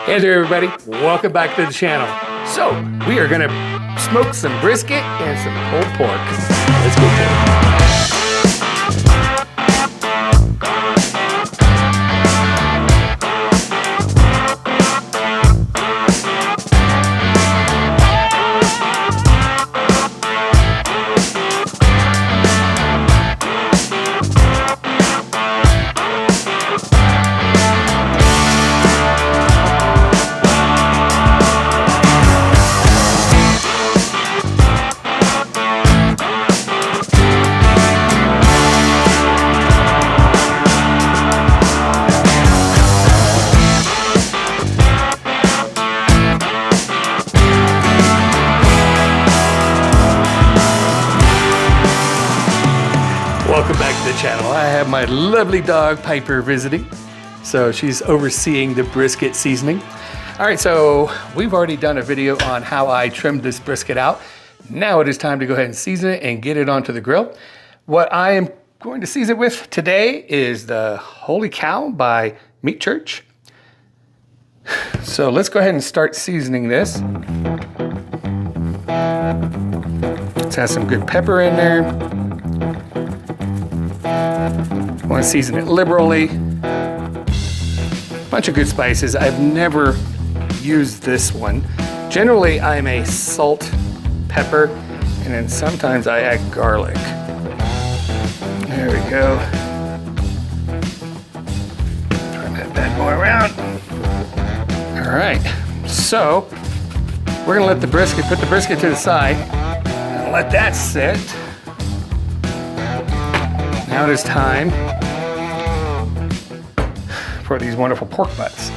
Hey there everybody, welcome back to the channel. So, we are gonna smoke some brisket and some pulled pork. Let's go do it. Welcome back to the channel. I have my lovely dog Piper visiting. So she's overseeing the brisket seasoning. All right, so we've already done a video on how I trimmed this brisket out. Now it is time to go ahead and season it and get it onto the grill. What I am going to season it with today is the Holy Cow by Meat Church. So let's go ahead and start seasoning this. Let's have some good pepper in there. I want to season it liberally. Bunch of good spices. I've never used this one. Generally, I'm a salt, pepper, and then sometimes I add garlic. There we go. Turn that bad boy around. All right, so we're gonna let the brisket, put the brisket to the side and let that sit. Now it is time for these wonderful pork butts.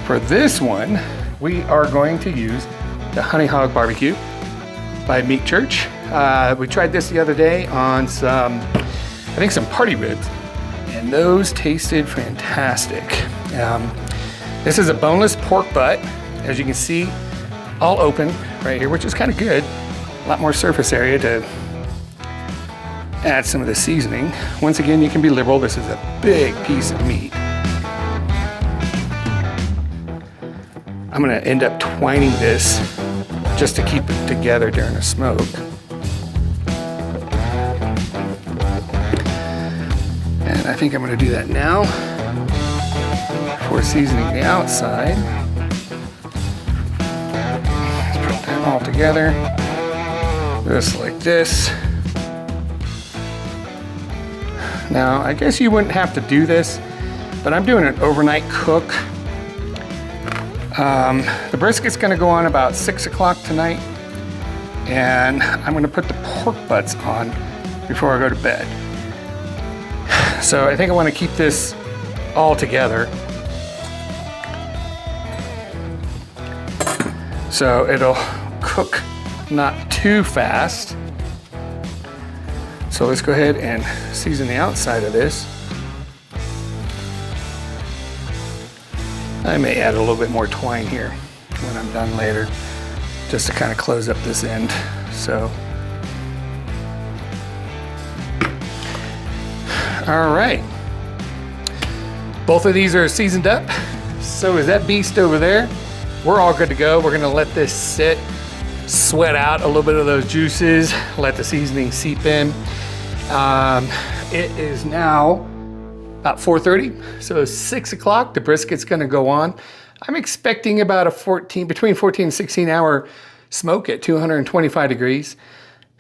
For this one, we are going to use the Honey Hog Barbecue by Meat Church. We tried this the other day on some, I think some party ribs, and those tasted fantastic. This is a boneless pork butt, as you can see, all open right here, which is kind of good. A lot more surface area to add some of the seasoning. Once again, you can be liberal. This is a big piece of meat. I'm gonna end up twining this just to keep it together during the smoke. And I think I'm gonna do that now for seasoning the outside. Let's put that all together, just like this. Now, I guess you wouldn't have to do this, but I'm doing an overnight cook. The brisket's gonna go on about 6 o'clock tonight, and I'm gonna put the pork butts on before I go to bed. So I think I wanna keep this all together. So it'll cook not too fast. So let's go ahead and season the outside of this. I may add a little bit more twine here when I'm done later, just to kind of close up this end. So, all right. Both of these are seasoned up. So is that beast over there. We're all good to go. We're gonna let this sit, sweat out a little bit of those juices, let the seasoning seep in. It is now about 4:30, so 6 o'clock, the brisket's gonna go on. I'm expecting about a between 14 and 16 hour smoke at 225 degrees.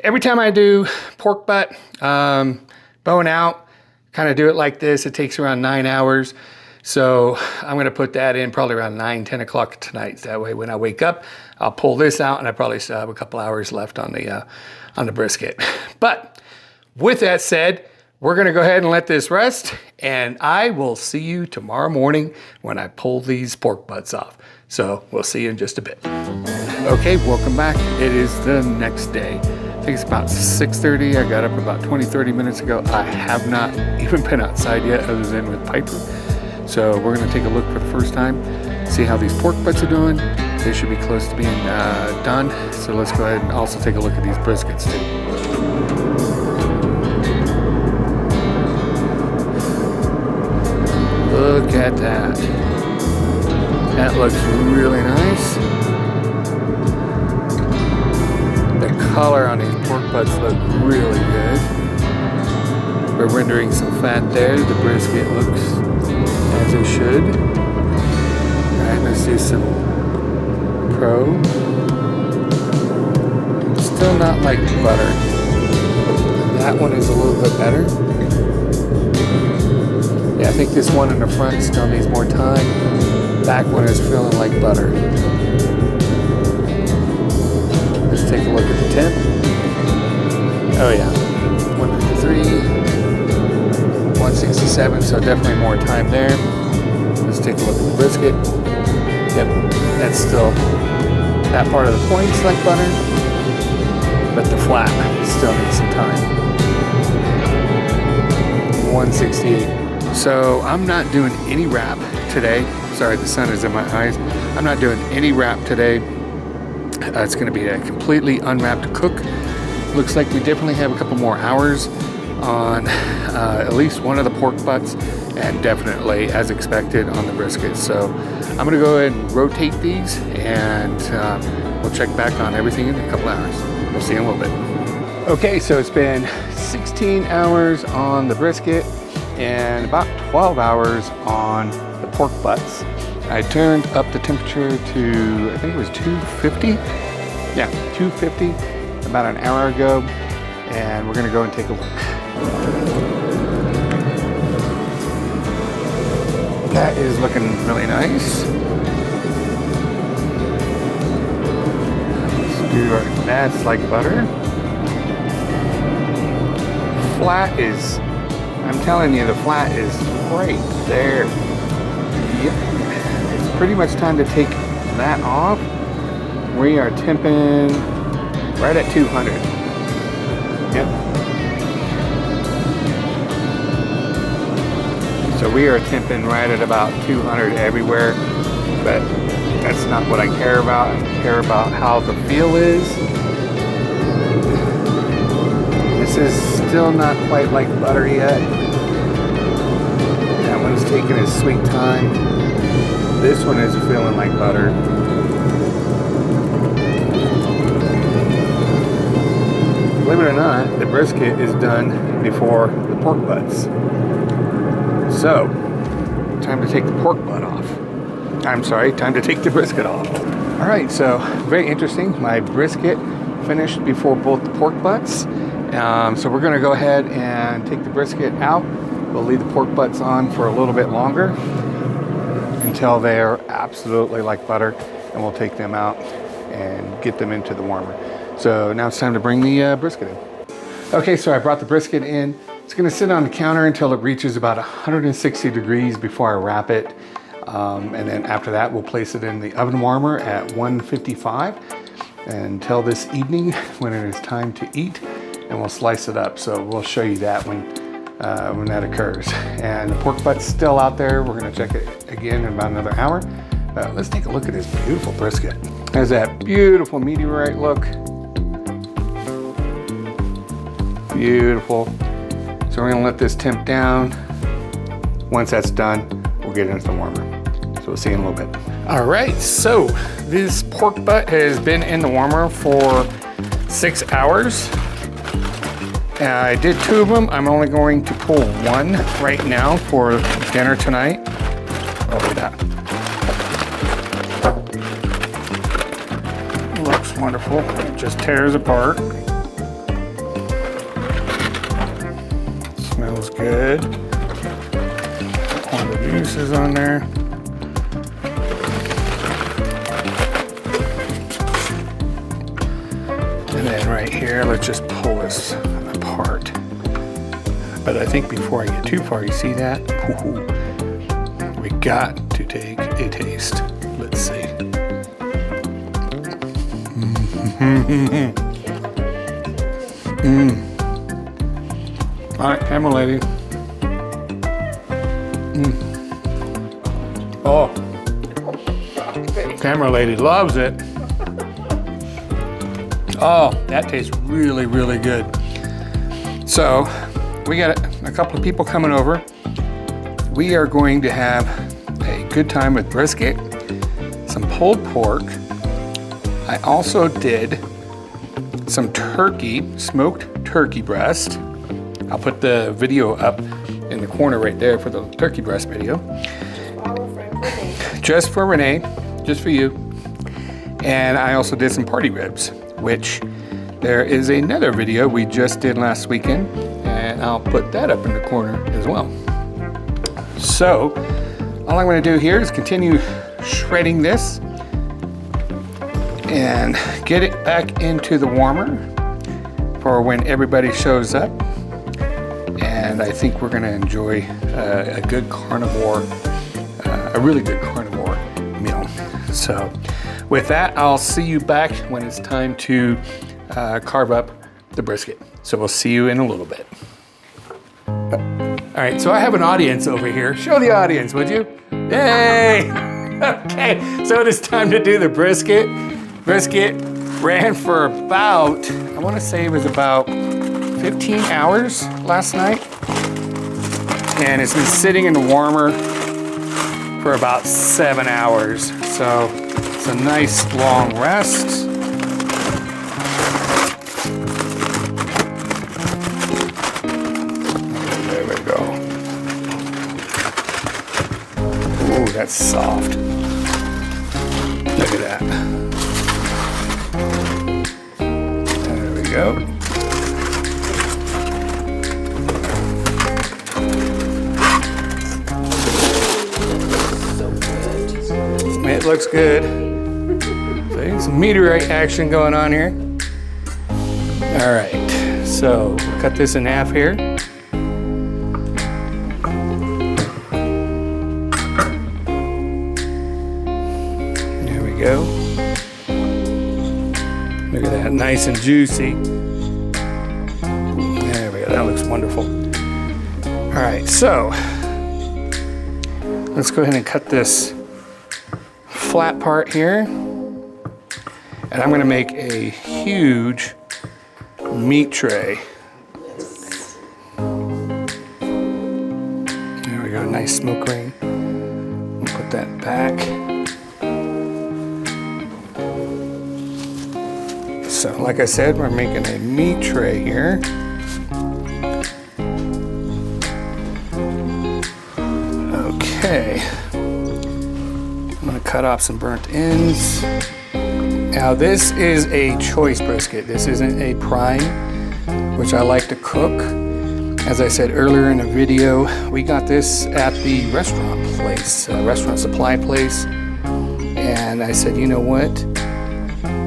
Every time I do pork butt, bone out, kind of do it like this, it takes around 9 hours. So I'm gonna put that in probably around 9, 10 o'clock tonight. That way when I wake up, I'll pull this out and I probably still have a couple hours left on the brisket. But with that said, we're gonna go ahead and let this rest, and I will see you tomorrow morning when I pull these pork butts off. So we'll see you in just a bit. Okay, welcome back. It is the next day. I think it's about 6:30. I got up about 20, 30 minutes ago. I have not even been outside yet other than with Piper. So we're gonna take a look for the first time, see how these pork butts are doing. They should be close to being done. So let's go ahead and also take a look at these briskets too. Look at that. That looks really nice. The color on these pork butts look really good. We're rendering some fat there. The brisket looks as it should. All right, let's do some pro. Still not like butter. That one is a little bit better. Yeah, I think this one in the front still needs more time. Back one is feeling like butter. Let's take a look at the temp. Oh yeah, 153, 167, so definitely more time there. Let's take a look at the brisket. Yep, that's still, that part of the point's like butter, but the flat still needs some time. 168. So I'm not doing any wrap today. Sorry, the sun is in my eyes. I'm not doing any wrap today. It's gonna be a completely unwrapped cook. Looks like we definitely have a couple more hours on at least one of the pork butts, and definitely, as expected, on the brisket. So I'm gonna go ahead and rotate these, and we'll check back on everything in a couple hours. We'll see you in a little bit. Okay, so it's been 16 hours on the brisket and about 12 hours on the pork butts. I turned up the temperature to, I think it was 250. Yeah, 250 about an hour ago, and we're gonna go and take a look. That is looking really nice. Let's do our, that's like butter. Flat is, I'm telling you, the flat is right there. Yep. It's pretty much time to take that off. We are temping right at 200. Yep. So we are temping right at about 200 everywhere, but that's not what I care about. I care about how the feel is. This is still not quite like butter yet. That one's taking its sweet time. This one is feeling like butter. Believe it or not, the brisket is done before the pork butts. So, time to take the pork butt off. I'm sorry, time to take the brisket off. All right, so very interesting. My brisket finished before both the pork butts. So we're gonna go ahead and take the brisket out. We'll leave the pork butts on for a little bit longer until they're absolutely like butter, and we'll take them out and get them into the warmer. So now it's time to bring the brisket in. Okay, so I brought the brisket in. It's gonna sit on the counter until it reaches about 160 degrees before I wrap it. And then after that, we'll place it in the oven warmer at 155 until this evening when it is time to eat, and we'll slice it up. So we'll show you that when that occurs. And the pork butt's still out there. We're gonna check it again in about another hour. But let's take a look at this beautiful brisket. There's that beautiful meteorite look. Beautiful. So we're gonna let this temp down. Once that's done, we'll get it into the warmer. So we'll see you in a little bit. All right, so this pork butt has been in the warmer for 6 hours. I did 2 of them. I'm only going to pull 1 right now for dinner tonight. Oh, look at that. Looks wonderful. It just tears apart. Smells good. All the juices on there. And then right here, let's just pull this apart. But I think before I get too far, you see that? Ooh, we got to take a taste. Let's see. All right, camera lady. Oh, camera lady loves it. Oh, that tastes really, really good. So we got a couple of people coming over. We are going to have a good time with brisket. some pulled pork. I also did some turkey, smoked turkey breast. I'll put the video up in the corner right there for the turkey breast video. Just for Renee, just for you. And I also did some party ribs, which there is another video we just did last weekend, and I'll put that up in the corner as well. So, all I'm gonna do here is continue shredding this and get it back into the warmer for when everybody shows up. And I think we're gonna enjoy a good carnivore, a really good carnivore meal. So with that, I'll see you back when it's time to carve up the brisket. So we'll see you in a little bit. All right, so I have an audience over here. Show the audience, would you? Yay! Okay, so it is time to do the brisket. Brisket ran for about, I want to say it was about 15 hours last night. And it's been sitting in the warmer for about 7 hours. So it's a nice long rest. There we go. Ooh, that's soft. Look at that. There we go. It looks good. See, some meteorite action going on here. All right, so we'll cut this in half here. There we go. Look at that, nice and juicy. There we go, that looks wonderful. All right, so let's go ahead and cut this flat part here, and I'm going to make a huge meat tray. There we go, nice smoke ring. We'll put that back. So like I said, we're making a meat tray here. Okay. Cut off some burnt ends. Now this is a choice brisket. This isn't a prime, which I like to cook. As I said earlier in the video, we got this at the restaurant place, restaurant supply place. And I said, you know what?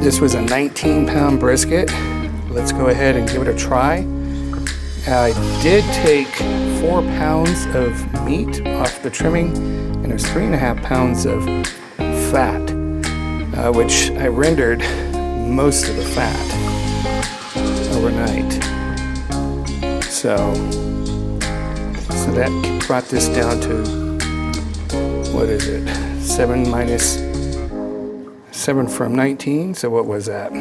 This was a 19-pound brisket. Let's go ahead and give it a try. I did take 4 pounds of meat off the trimming, and there's 3.5 pounds of fat, which I rendered most of the fat overnight. So that brought this down to, what is it? 7 minus 7 from 19. So what was that?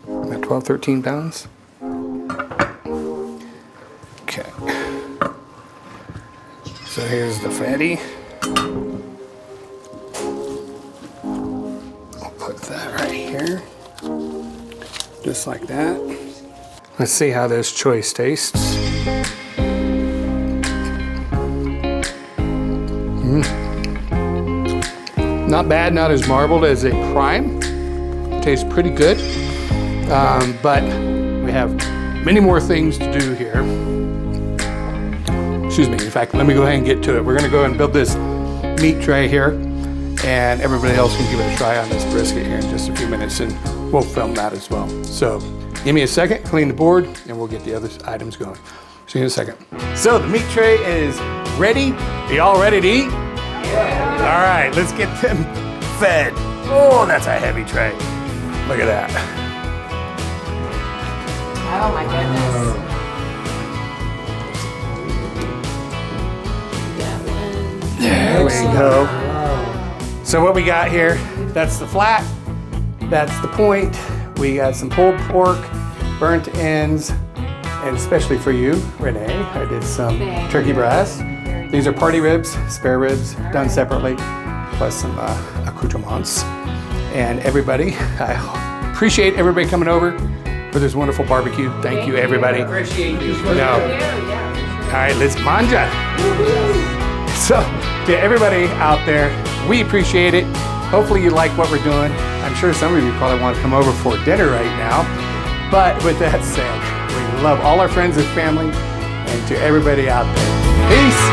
About 12, 13 pounds? Okay. So here's the fatty. Just like that. Let's see how this choice tastes. Not bad, not as marbled as a prime. Tastes pretty good, but we have many more things to do here. Excuse me, in fact, let me go ahead and get to it. We're gonna go ahead and build this meat tray here, and everybody else can give it a try on this brisket here in just a few minutes, and we'll film that as well. So give me a second, clean the board, and we'll get the other items going. See you in a second. So the meat tray is ready. Are y'all ready to eat? Yeah. All right, let's get them fed. Oh, that's a heavy tray. Look at that. Oh my goodness. There we go. So what we got here, that's the flat, that's the point. We got some pulled pork, burnt ends, and especially for you, Renee, I did some turkey breast. These are party ribs, spare ribs, done separately. plus some accoutrements. And everybody, I appreciate everybody coming over for this wonderful barbecue. Thank you, everybody. Appreciate you. No. All right, let's manja. So, to everybody out there, we appreciate it. Hopefully you like what we're doing. I'm sure some of you probably want to come over for dinner right now. But with that said, we love all our friends and family, and to everybody out there, peace.